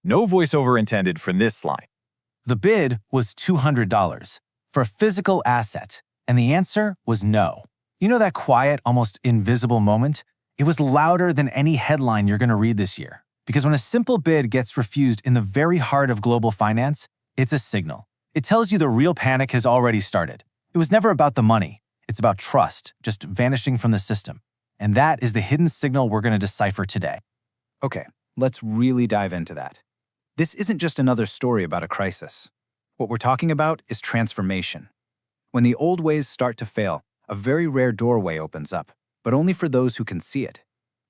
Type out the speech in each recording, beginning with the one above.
No voiceover intended for this line. The bid was $200 for a physical asset, and the answer was no. You know that quiet, almost invisible moment? It was louder than any headline you're going to read this year. Because when a simple bid gets refused in the very heart of global finance, it's a signal. It tells you the real panic has already started. It was never about the money. It's about trust, just vanishing from the system. And that is the hidden signal we're going to decipher today. Okay, let's really dive into that. This isn't just another story about a crisis. What we're talking about is transformation. When the old ways start to fail, a very rare doorway opens up, but only for those who can see it.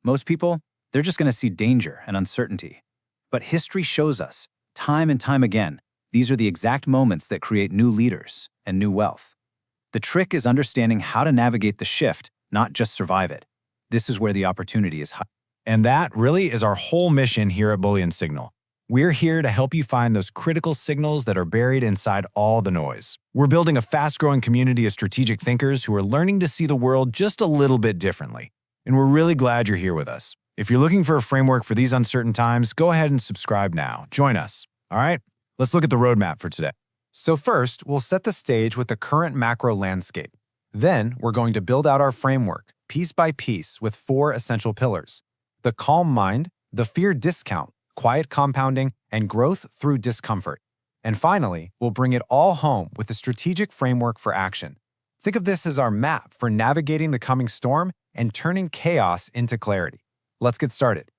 Most people, they're just going to see danger and uncertainty. But history shows us, time and time again, these are the exact moments that create new leaders and new wealth. The trick is understanding how to navigate the shift, not just survive it. This is where the opportunity is high. And that really is our whole mission here at Bullion Signal. We're here to help you find those critical signals that are buried inside all the noise. We're building a fast-growing community of strategic thinkers who are learning to see the world just a little bit differently. And we're really glad you're here with us. If you're looking for a framework for these uncertain times, go ahead and subscribe now. Join us. All right? Let's look at the roadmap for today. So first, we'll set the stage with the current macro landscape. Then, we're going to build out our framework, piece by piece, with 4 essential pillars: the calm mind, the fear discount, quiet compounding, and growth through discomfort. And finally, we'll bring it all home with a strategic framework for action. Think of this as our map for navigating the coming storm and turning chaos into clarity. Let's get started.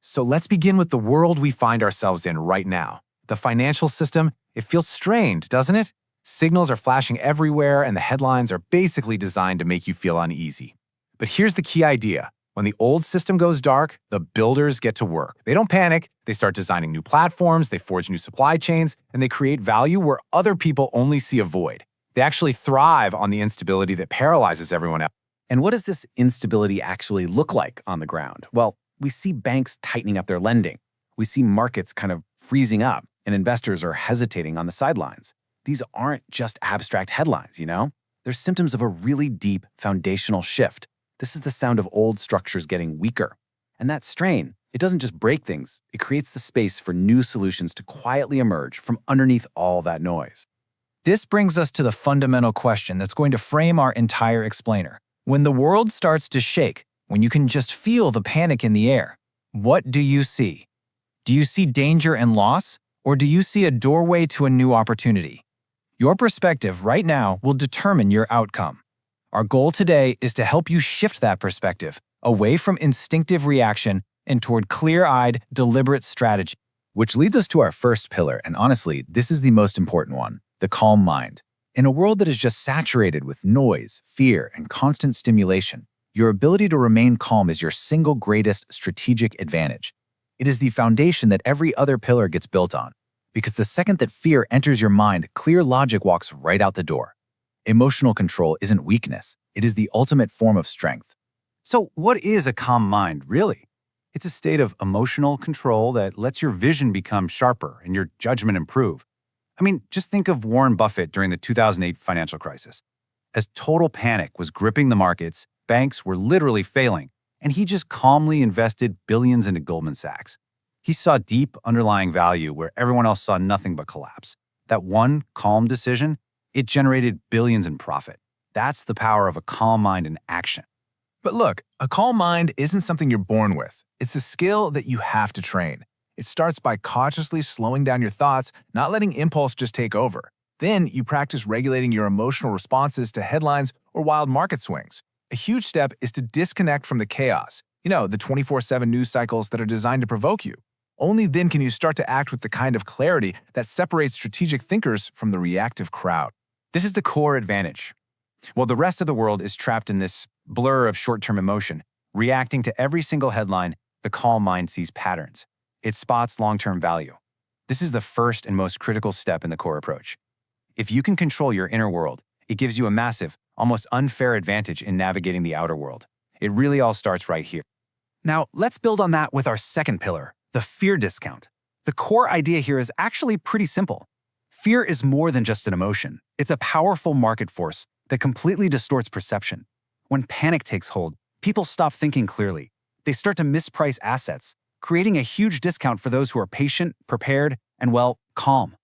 So let's begin with the world we find ourselves in right now. The financial system, it feels strained, doesn't it? Signals are flashing everywhere, and the headlines are basically designed to make you feel uneasy. But here's the key idea. When the old system goes dark, the builders get to work. They don't panic. They start designing new platforms, they forge new supply chains, and they create value where other people only see a void. They actually thrive on the instability that paralyzes everyone else. And what does this instability actually look like on the ground? Well, we see banks tightening up their lending. We see markets kind of freezing up, and investors are hesitating on the sidelines. These aren't just abstract headlines, you know? They're symptoms of a really deep foundational shift. This is the sound of old structures getting weaker. And that strain, it doesn't just break things, it creates the space for new solutions to quietly emerge from underneath all that noise. This brings us to the fundamental question that's going to frame our entire explainer. When the world starts to shake, when you can just feel the panic in the air, what do you see? Do you see danger and loss, or do you see a doorway to a new opportunity? Your perspective right now will determine your outcome. Our goal today is to help you shift that perspective away from instinctive reaction and toward clear-eyed, deliberate strategy. Which leads us to our first pillar, and honestly, this is the most important one, the calm mind. In a world that is just saturated with noise, fear, and constant stimulation, your ability to remain calm is your single greatest strategic advantage. It is the foundation that every other pillar gets built on. Because the second that fear enters your mind, clear logic walks right out the door. Emotional control isn't weakness. It is the ultimate form of strength. So what is a calm mind, really? It's a state of emotional control that lets your vision become sharper and your judgment improve. I mean, just think of Warren Buffett during the 2008 financial crisis. As total panic was gripping the markets, banks were literally failing, and he just calmly invested billions into Goldman Sachs. He saw deep underlying value where everyone else saw nothing but collapse. That one calm decision, it generated billions in profit. That's the power of a calm mind in action. But look, a calm mind isn't something you're born with. It's a skill that you have to train. It starts by cautiously slowing down your thoughts, not letting impulse just take over. Then you practice regulating your emotional responses to headlines or wild market swings. A huge step is to disconnect from the chaos. You know, the 24/7 news cycles that are designed to provoke you. Only then can you start to act with the kind of clarity that separates strategic thinkers from the reactive crowd. This is the core advantage. While the rest of the world is trapped in this blur of short-term emotion, reacting to every single headline, the calm mind sees patterns. It spots long-term value. This is the first and most critical step in the core approach. If you can control your inner world, it gives you a massive, almost unfair advantage in navigating the outer world. It really all starts right here. Now, let's build on that with our second pillar, the fear discount. The core idea here is actually pretty simple. Fear is more than just an emotion. It's a powerful market force that completely distorts perception. When panic takes hold, people stop thinking clearly. They start to misprice assets. creating a huge discount for those who are patient, prepared, and, well, calm.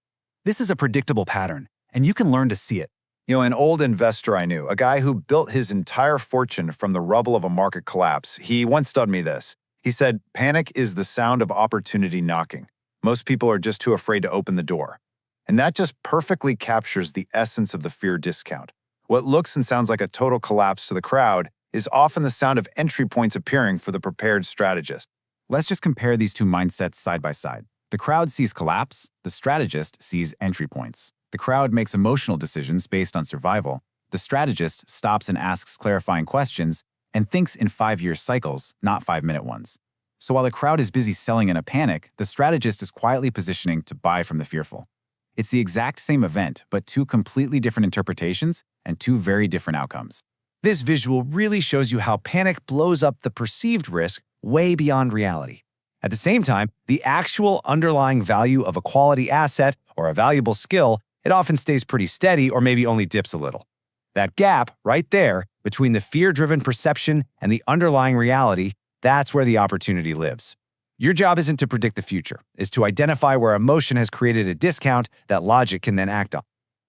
This is a predictable pattern, and you can learn to see it. An old investor I knew, a guy who built his entire fortune from the rubble of a market collapse, he once told me this. He said, "Panic is the sound of opportunity knocking. Most people are just too afraid to open the door." And that just perfectly captures the essence of the fear discount. What looks and sounds like a total collapse to the crowd is often the sound of entry points appearing for the prepared strategist. Let's just compare these two mindsets side by side. The crowd sees collapse, the strategist sees entry points. The crowd makes emotional decisions based on survival. The strategist stops and asks clarifying questions and thinks in 5-year cycles, not 5-minute ones. So while the crowd is busy selling in a panic, the strategist is quietly positioning to buy from the fearful. It's the exact same event, but two completely different interpretations and two very different outcomes. This visual really shows you how panic blows up the perceived risk way beyond reality. At the same time, the actual underlying value of a quality asset or a valuable skill, it often stays pretty steady or maybe only dips a little. That gap right there between the fear-driven perception and the underlying reality, that's where the opportunity lives. Your job isn't to predict the future, it's to identify where emotion has created a discount that logic can then act on.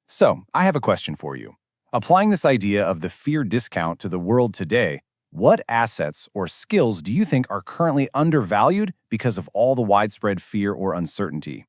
So, I have a question for you. Applying this idea of the fear discount to the world today, what assets or skills do you think are currently undervalued because of all the widespread fear or uncertainty?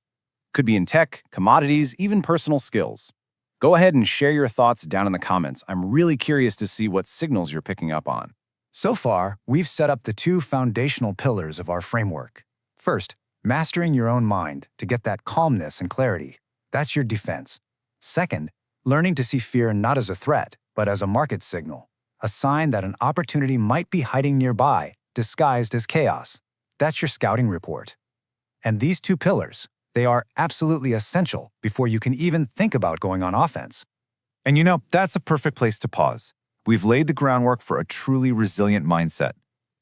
Could be in tech, commodities, even personal skills. Go ahead and share your thoughts down in the comments. I'm really curious to see what signals you're picking up on. So far, we've set up the two foundational pillars of our framework. First, mastering your own mind to get that calmness and clarity. That's your defense. Second, learning to see fear not as a threat, but as a market signal, a sign that an opportunity might be hiding nearby, disguised as chaos. That's your scouting report. And these two pillars, they are absolutely essential before you can even think about going on offense. And that's a perfect place to pause. We've laid the groundwork for a truly resilient mindset.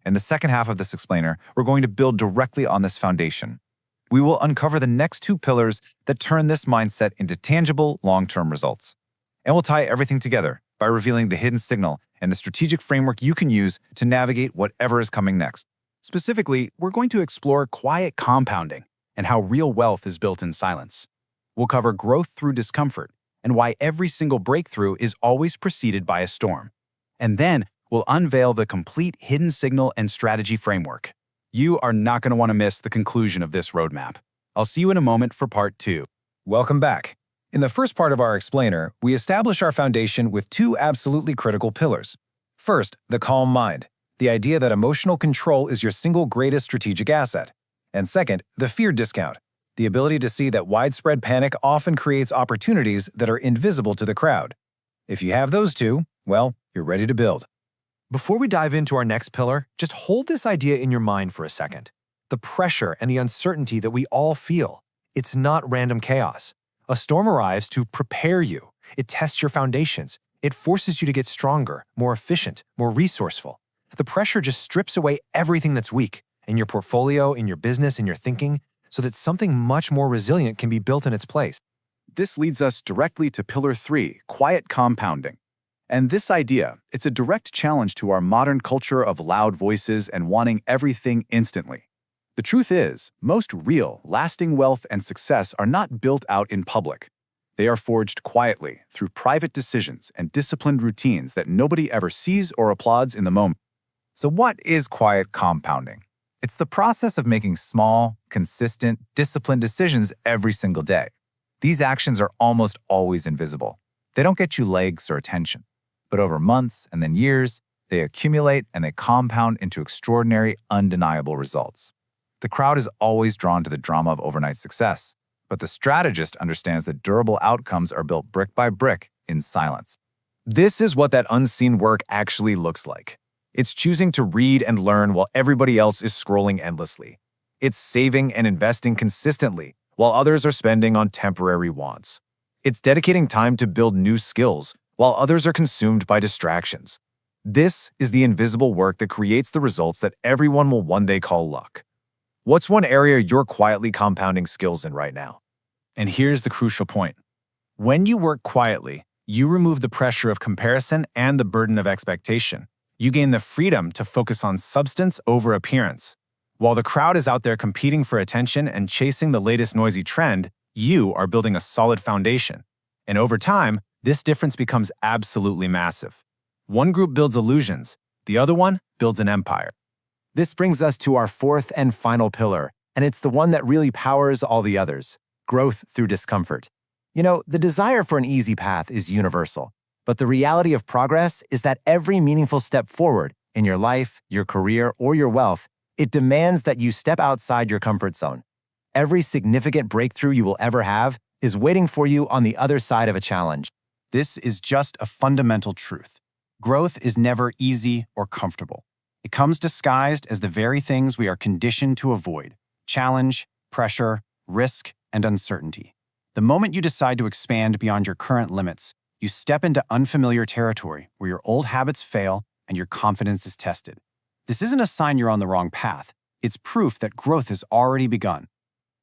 In the second half of this explainer, we're going to build directly on this foundation. We will uncover the next two pillars that turn this mindset into tangible, long-term results. And we'll tie everything together by revealing the hidden signal and the strategic framework you can use to navigate whatever is coming next. Specifically, we're going to explore quiet compounding and how real wealth is built in silence. We'll cover growth through discomfort and why every single breakthrough is always preceded by a storm. And then we'll unveil the complete hidden signal and strategy framework. You are not going to want to miss the conclusion of this roadmap. I'll see you in a moment for part 2. Welcome back. In the first part of our explainer, we establish our foundation with two absolutely critical pillars. First, the calm mind, the idea that emotional control is your single greatest strategic asset. And second, the fear discount, the ability to see that widespread panic often creates opportunities that are invisible to the crowd. If you have those two, well, you're ready to build. Before we dive into our next pillar, just hold this idea in your mind for a second. The pressure and the uncertainty that we all feel, it's not random chaos. A storm arrives to prepare you. It tests your foundations. It forces you to get stronger, more efficient, more resourceful. The pressure just strips away everything that's weak in your portfolio, in your business, in your thinking, so that something much more resilient can be built in its place. This leads us directly to Pillar 3, quiet compounding. And this idea, it's a direct challenge to our modern culture of loud voices and wanting everything instantly. The truth is, most real, lasting wealth and success are not built out in public. They are forged quietly through private decisions and disciplined routines that nobody ever sees or applauds in the moment. So what is quiet compounding? It's the process of making small, consistent, disciplined decisions every single day. These actions are almost always invisible. They don't get you legs or attention. But over months and then years, they accumulate and they compound into extraordinary, undeniable results. The crowd is always drawn to the drama of overnight success, but the strategist understands that durable outcomes are built brick by brick in silence. This is what that unseen work actually looks like. It's choosing to read and learn while everybody else is scrolling endlessly. It's saving and investing consistently while others are spending on temporary wants. It's dedicating time to build new skills while others are consumed by distractions. This is the invisible work that creates the results that everyone will one day call luck. What's one area you're quietly compounding skills in right now? And here's the crucial point. When you work quietly, you remove the pressure of comparison and the burden of expectation. You gain the freedom to focus on substance over appearance. While the crowd is out there competing for attention and chasing the latest noisy trend, you are building a solid foundation. And over time, this difference becomes absolutely massive. One group builds illusions, the other one builds an empire. This brings us to our fourth and final pillar, and it's the one that really powers all the others: growth through discomfort. You know, the desire for an easy path is universal, but the reality of progress is that every meaningful step forward in your life, your career, or your wealth, it demands that you step outside your comfort zone. Every significant breakthrough you will ever have is waiting for you on the other side of a challenge. This is just a fundamental truth. Growth is never easy or comfortable. It comes disguised as the very things we are conditioned to avoid: challenge, pressure, risk, and uncertainty. The moment you decide to expand beyond your current limits, you step into unfamiliar territory where your old habits fail and your confidence is tested. This isn't a sign you're on the wrong path. It's proof that growth has already begun.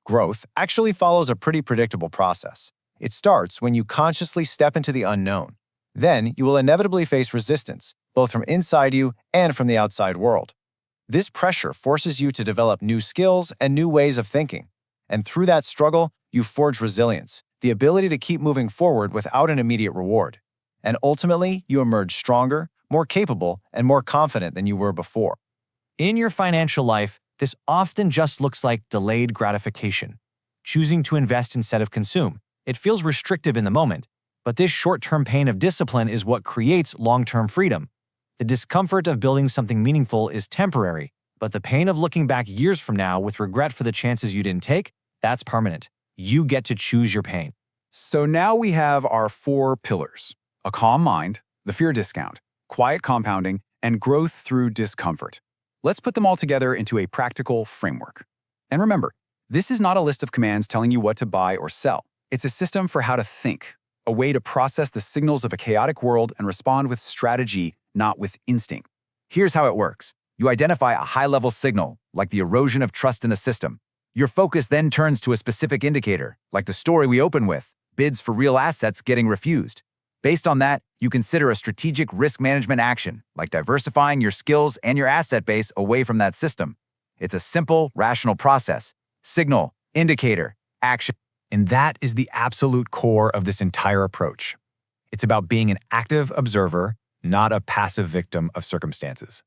Growth actually follows a pretty predictable process. It starts when you consciously step into the unknown. Then you will inevitably face resistance, both from inside you and from the outside world. This pressure forces you to develop new skills and new ways of thinking. And through that struggle, you forge resilience, the ability to keep moving forward without an immediate reward. And ultimately, you emerge stronger, more capable, and more confident than you were before. In your financial life, this often just looks like delayed gratification. Choosing to invest instead of consume. It feels restrictive in the moment, but this short-term pain of discipline is what creates long-term freedom. The discomfort of building something meaningful is temporary, but the pain of looking back years from now with regret for the chances you didn't take, that's permanent. You get to choose your pain. So now we have our 4 pillars: a calm mind, the fear discount, quiet compounding, and growth through discomfort. Let's put them all together into a practical framework. And remember, this is not a list of commands telling you what to buy or sell. It's a system for how to think, a way to process the signals of a chaotic world and respond with strategy, not with instinct. Here's how it works. You identify a high-level signal, like the erosion of trust in the system. Your focus then turns to a specific indicator, like the story we open with, bids for real assets getting refused. Based on that, you consider a strategic risk management action, like diversifying your skills and your asset base away from that system. It's a simple, rational process. Signal, indicator, action. And that is the absolute core of this entire approach. It's about being an active observer, not a passive victim of circumstances.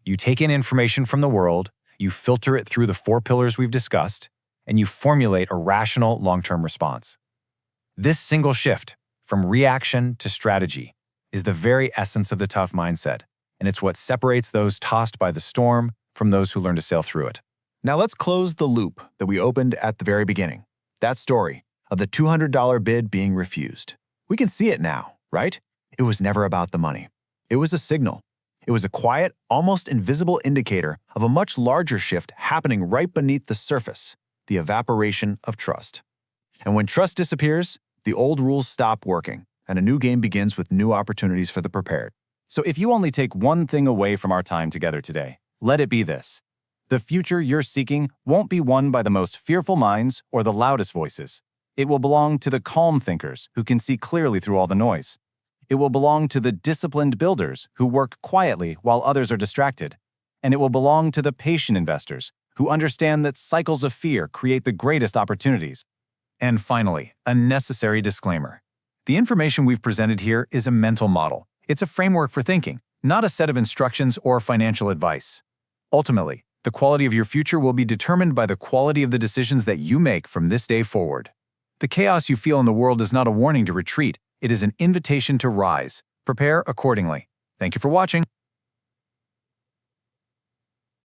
You take in information from the world, you filter it through the 4 pillars we've discussed, and you formulate a rational long-term response. This single shift, from reaction to strategy, is the very essence of the tough mindset, and it's what separates those tossed by the storm from those who learn to sail through it. Now let's close the loop that we opened at the very beginning. That story of the $200 bid being refused. We can see it now, right? It was never about the money. It was a signal. It was a quiet, almost invisible indicator of a much larger shift happening right beneath the surface, the evaporation of trust. And when trust disappears, the old rules stop working, and a new game begins with new opportunities for the prepared. So if you only take one thing away from our time together today, let it be this. The future you're seeking won't be won by the most fearful minds or the loudest voices. It will belong to the calm thinkers who can see clearly through all the noise. It will belong to the disciplined builders who work quietly while others are distracted. And it will belong to the patient investors who understand that cycles of fear create the greatest opportunities. And finally, a necessary disclaimer. The information we've presented here is a mental model. It's a framework for thinking, not a set of instructions or financial advice. Ultimately, the quality of your future will be determined by the quality of the decisions that you make from this day forward. The chaos you feel in the world is not a warning to retreat. It is an invitation to rise. Prepare accordingly. Thank you for watching.